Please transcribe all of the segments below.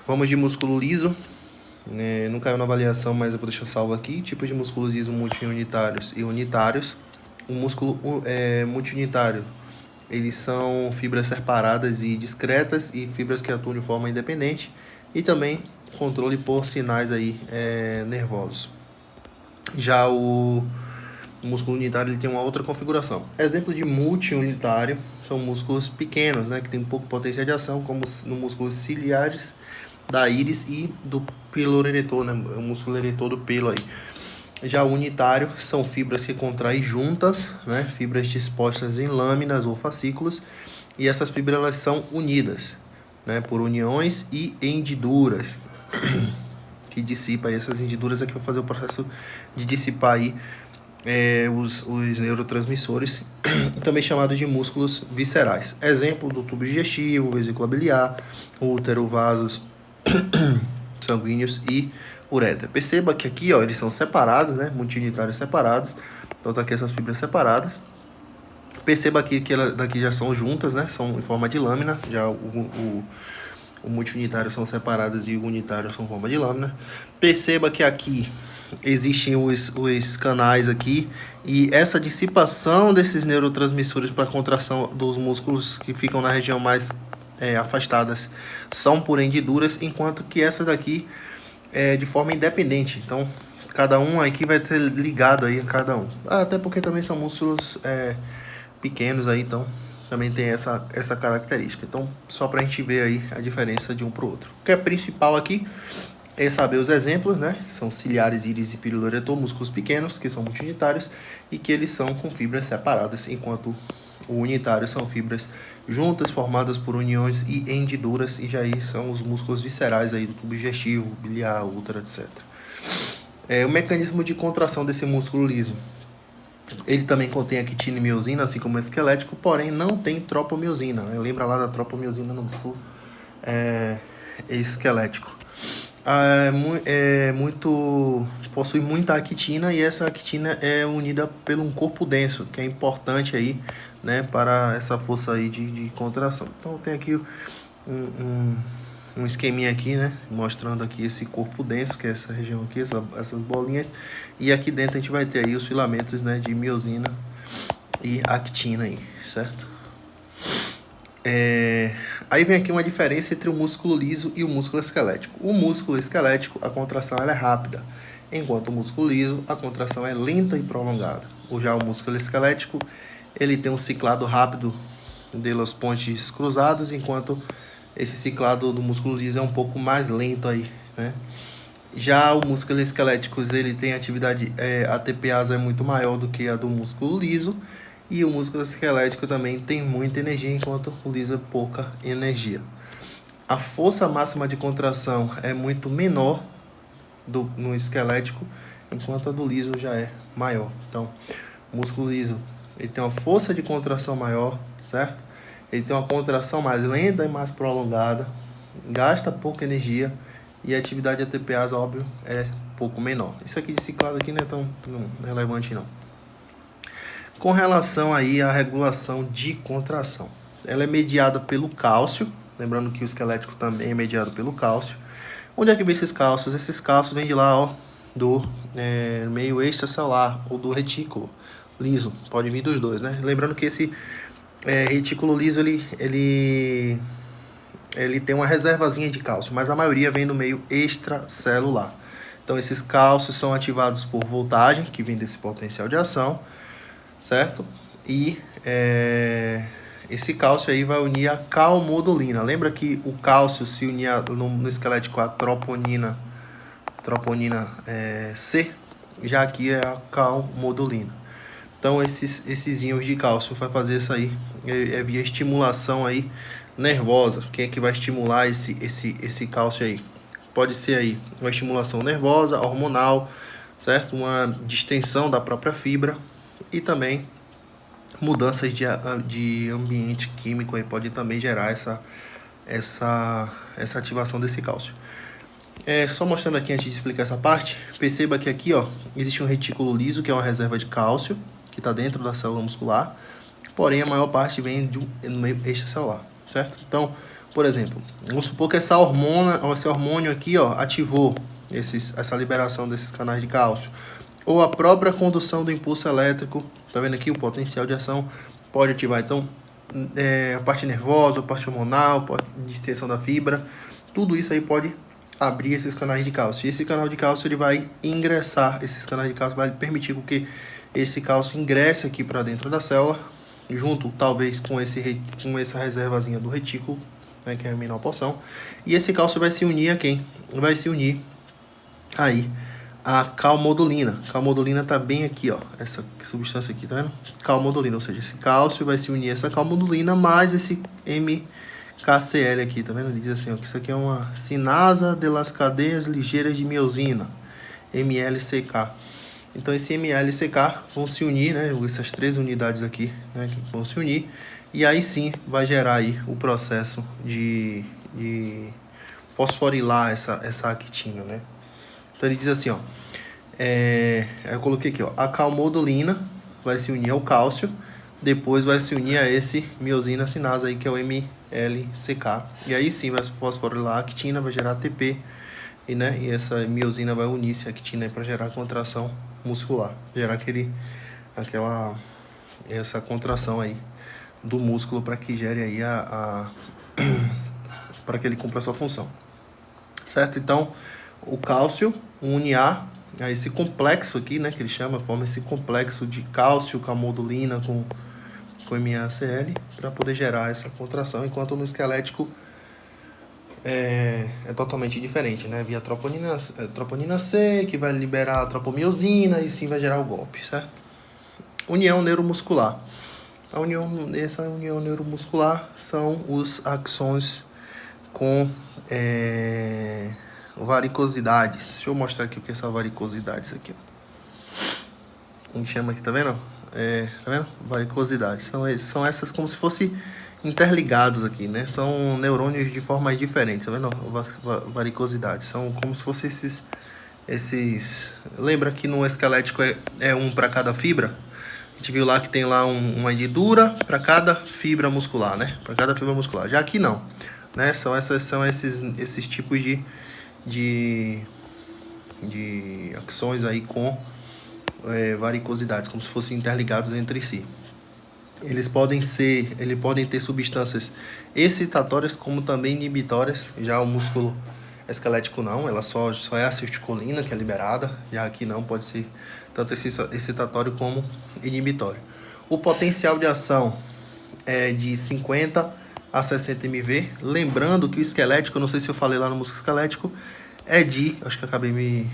Vamos de músculo liso. Não caiu na avaliação, mas eu vou deixar salvo aqui. Tipos de músculos liso multiunitários e unitários. O músculo multiunitário, eles são fibras separadas e discretas e fibras que atuam de forma independente. E também controle por sinais aí, nervosos. Já o músculo unitário ele tem uma outra configuração. Exemplo de multiunitário são músculos pequenos, né, que tem pouco potencial de ação, como no músculo ciliares da íris e do pelo eretor, né, o músculo eretor do pelo aí. Já o unitário são fibras que contraem juntas, né, fibras dispostas em lâminas ou fascículos, e essas fibras elas são unidas, né, por uniões e hendiduras, que dissipa aí essas hendiduras, é que vai fazer o processo de dissipar aí os neurotransmissores, também chamados de músculos viscerais. Exemplo do tubo digestivo, vesícula biliar, útero, vasos sanguíneos e uretra. Perceba que aqui, ó, eles são separados, né? Multiunitários separados. Então tá aqui essas fibras separadas. Perceba aqui que elas daqui já são juntas, né? São em forma de lâmina. Já o multiunitário são separadas e o unitário são em forma de lâmina. Perceba que aqui existem os canais aqui, e essa dissipação desses neurotransmissores para a contração dos músculos que ficam na região mais afastadas são por hendiduras, enquanto que essas aqui é de forma independente. Então cada um aqui vai ter ligado aí a cada um, até porque também são músculos pequenos aí, então também tem essa característica. Então só para a gente ver aí a diferença de um para o outro. O que é principal aqui é saber os exemplos, né? São ciliares, íris e pílula eretor, músculos pequenos, que são multiunitários, e que eles são com fibras separadas, enquanto o unitário são fibras juntas, formadas por uniões e hendiduras, e já aí são os músculos viscerais aí do tubo digestivo, biliar, útero, etc. O mecanismo de contração desse músculo liso, ele também contém actina e miosina, assim como o esquelético, porém não tem tropomiosina, né? Lembra lá da tropomiosina no músculo esquelético. Possui muita actina, e essa actina é unida pelo um corpo denso, que é importante aí, né, para essa força aí de contração. Então tem aqui um esqueminha aqui, né, mostrando aqui esse corpo denso, que é essa região aqui, essas bolinhas, e aqui dentro a gente vai ter aí os filamentos, né, de miosina e actina aí, certo? Aí vem aqui uma diferença entre o músculo liso e o músculo esquelético. O músculo esquelético, a contração ela é rápida, enquanto o músculo liso, a contração é lenta e prolongada. Já o músculo esquelético, ele tem um ciclado rápido de los pontes cruzados, enquanto esse ciclado do músculo liso é um pouco mais lento aí, né? Já o músculo esquelético, ele tem atividade ATPase é muito maior do que a do músculo liso, e o músculo esquelético também tem muita energia, enquanto o liso é pouca energia. A força máxima de contração é muito menor no esquelético, enquanto a do liso já é maior. Então, o músculo liso ele tem uma força de contração maior, certo? Ele tem uma contração mais lenta e mais prolongada, gasta pouca energia, e a atividade ATPase, óbvio, é pouco menor. Isso aqui de ciclado aqui não é tão relevante não. Com relação aí à regulação de contração, ela é mediada pelo cálcio, lembrando que o esquelético também é mediado pelo cálcio. Onde é que vem esses cálcios? Esses cálcios vêm de lá, ó, do meio extracelular ou do retículo liso, pode vir dos dois, né? Lembrando que esse retículo liso ele tem uma reservazinha de cálcio, mas a maioria vem no meio extracelular. Então esses cálcios são ativados por voltagem, que vem desse potencial de ação, certo? E esse cálcio aí vai unir a calmodulina. Lembra que o cálcio se unia no esquelético a troponina C? Já aqui é a calmodulina. Então esses íons de cálcio vai fazer isso aí, via estimulação aí nervosa. Quem é que vai estimular esse cálcio aí? Pode ser aí uma estimulação nervosa, hormonal, certo? Uma distensão da própria fibra, e também mudanças de ambiente químico aí pode também gerar essa ativação desse cálcio. Só mostrando aqui antes de explicar essa parte, perceba que aqui, ó, existe um retículo liso, que é uma reserva de cálcio, que está dentro da célula muscular, porém a maior parte vem no meio extracelular, certo? Então, Por exemplo, vamos supor que esse hormônio aqui, ó, ativou essa liberação desses canais de cálcio. Ou a própria condução do impulso elétrico, tá vendo aqui? O potencial de ação pode ativar. Então, a parte nervosa, a parte hormonal, a distensão da fibra, tudo isso aí pode abrir esses canais de cálcio. E esse canal de cálcio ele vai ingressar, esses canais de cálcio vai permitir que esse cálcio ingresse aqui para dentro da célula, junto talvez com essa reservazinha do retículo, né, que é a menor porção. E esse cálcio vai se unir a quem? Vai se unir aí a calmodulina. Calmodulina tá bem aqui, ó, essa substância aqui, tá vendo? Calmodulina, ou seja, esse cálcio vai se unir a essa calmodulina mais esse MKCl aqui, tá vendo? Ele diz assim, ó, que isso aqui é uma sinasa de las cadeias ligeiras de miosina, MLCK. Então esse MLCK vão se unir, né, essas três unidades aqui, né, que vão se unir, e aí sim vai gerar aí o processo de fosforilar essa actina, né? Então ele diz assim, ó, eu coloquei aqui, ó, a calmodulina vai se unir ao cálcio, depois vai se unir a esse miosina sinasa aí, que é o MLCK, e aí sim vai fosforilar a actina, vai gerar ATP, e essa miosina vai unir-se à actina para gerar contração muscular, gerar essa contração aí do músculo para que gere aí para que ele cumpra a sua função, certo? Então o cálcio une a esse complexo aqui, né, que ele forma esse complexo de cálcio, calmodulina com MaCl para poder gerar essa contração, enquanto no esquelético é totalmente diferente, né? Via troponina C, que vai liberar a tropomiosina e sim vai gerar o golpe, certo? União neuromuscular. Essa união neuromuscular são os axões com varicosidades. Deixa eu mostrar aqui o que é essa varicosidades aqui. A gente chama aqui, tá vendo? Tá vendo? Varicosidades. São essas como se fosse interligados aqui, né? São neurônios de formas diferentes, tá vendo? Varicosidades. São como se fossem esses... Lembra que no esquelético é um para cada fibra? A gente viu lá que tem lá uma hendidura para cada fibra muscular, né? Para cada fibra muscular. Já aqui não, né? São esses tipos de axões aí com varicosidades, como se fossem interligados entre si. Eles podem ter substâncias excitatórias como também inibitórias. Já o músculo esquelético não, ela só é acetilcolina que é liberada. Já aqui não, pode ser tanto excitatório como inibitório. O potencial de ação é de 50 a 60 mV. Lembrando que o esquelético, não sei se eu falei lá no músculo esquelético, acho que acabei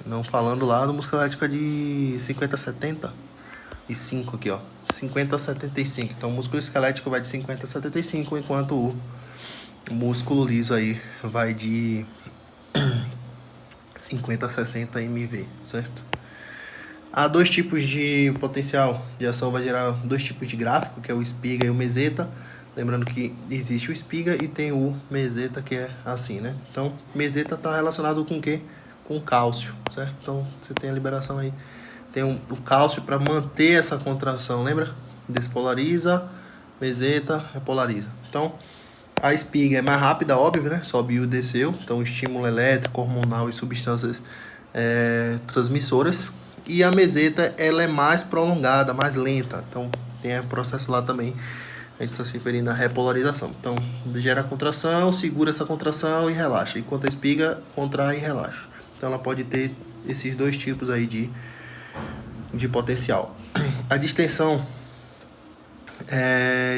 não falando lá, no músculo esquelético é de 50 a 75 aqui, ó. 50 a 75. Então o músculo esquelético vai de 50 a 75, enquanto o músculo liso aí vai de 50 a 60 mV, certo? Há dois tipos de potencial de ação, vai gerar dois tipos de gráfico, que é o espiga e o meseta. Lembrando que existe o espiga e tem o meseta, que é assim, né? Então, meseta está relacionado com o quê? Com cálcio, certo? Então, você tem a liberação aí. Tem o cálcio para manter essa contração, lembra? Despolariza, meseta, repolariza. Então, a espiga é mais rápida, óbvio, né? Subiu e desceu. Então, estímulo elétrico, hormonal e substâncias transmissoras. E a meseta, ela é mais prolongada, mais lenta. Então, tem o processo lá também. A gente está se referindo à repolarização. Então, gera a contração, segura essa contração e relaxa. Enquanto a espiga, contrai e relaxa. Então, ela pode ter esses dois tipos aí de potencial. A distensão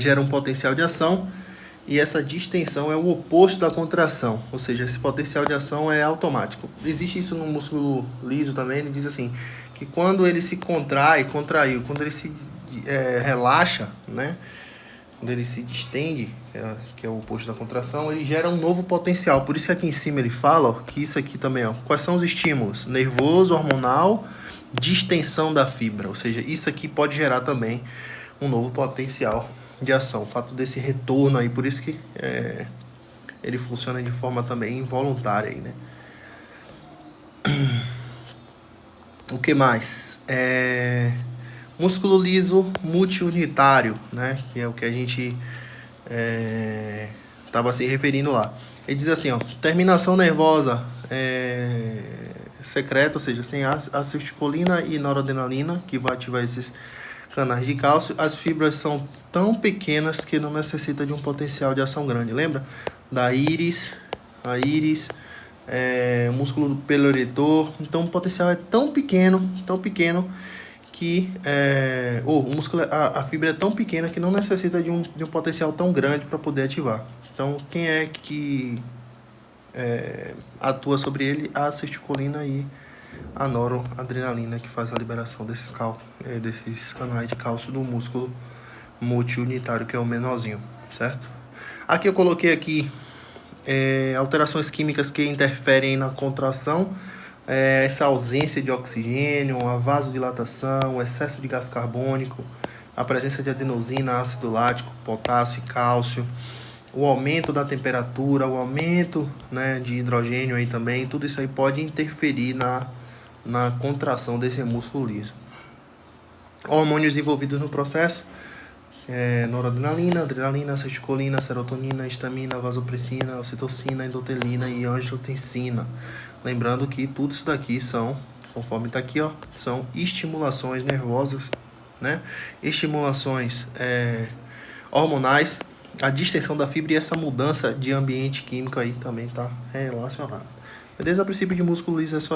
gera um potencial de ação e essa distensão é o oposto da contração, ou seja, esse potencial de ação é automático. Existe isso no músculo liso também, ele diz assim, que quando ele se contraiu, quando ele se relaxa, né, quando ele se distende, que é o oposto da contração, ele gera um novo potencial. Por isso que aqui em cima ele fala, ó, que isso aqui também, ó, quais são os estímulos? Nervoso, hormonal, distensão da fibra, ou seja, isso aqui pode gerar também um novo potencial de ação, o fato desse retorno aí, por isso que ele funciona de forma também involuntária aí, né? O que mais? Músculo liso multiunitário, né? Que é o que a gente estava se referindo lá. Ele diz assim, ó, terminação nervosa secreta, ou seja, sem acetilcolina e noradrenalina, que vai ativar esses canais de cálcio. As fibras são tão pequenas que não necessita de um potencial de ação grande. Lembra da íris, músculo do pelo eretor? Então o potencial é tão pequeno que o músculo, a fibra é tão pequena que não necessita de um potencial tão grande para poder ativar. Então, quem é que atua sobre ele? A acetilcolina e a noradrenalina, que faz a liberação desses canais de cálcio do músculo multiunitário, que é o menorzinho, certo? Aqui eu coloquei aqui alterações químicas que interferem na contração, essa ausência de oxigênio, a vasodilatação, o excesso de gás carbônico, a presença de adenosina, ácido lático, potássio e cálcio, o aumento da temperatura, o aumento, né, de hidrogênio aí também, tudo isso aí pode interferir na contração desse músculo liso. Hormônios envolvidos no processo: noradrenalina, adrenalina, acetilcolina, serotonina, histamina, vasopressina, ocitocina, endotelina e angiotensina. Lembrando que tudo isso daqui são, conforme está aqui, ó, são estimulações nervosas, né? Estimulações hormonais, a distensão da fibra e essa mudança de ambiente químico aí também está relacionada. Beleza? A princípio de músculo liso é só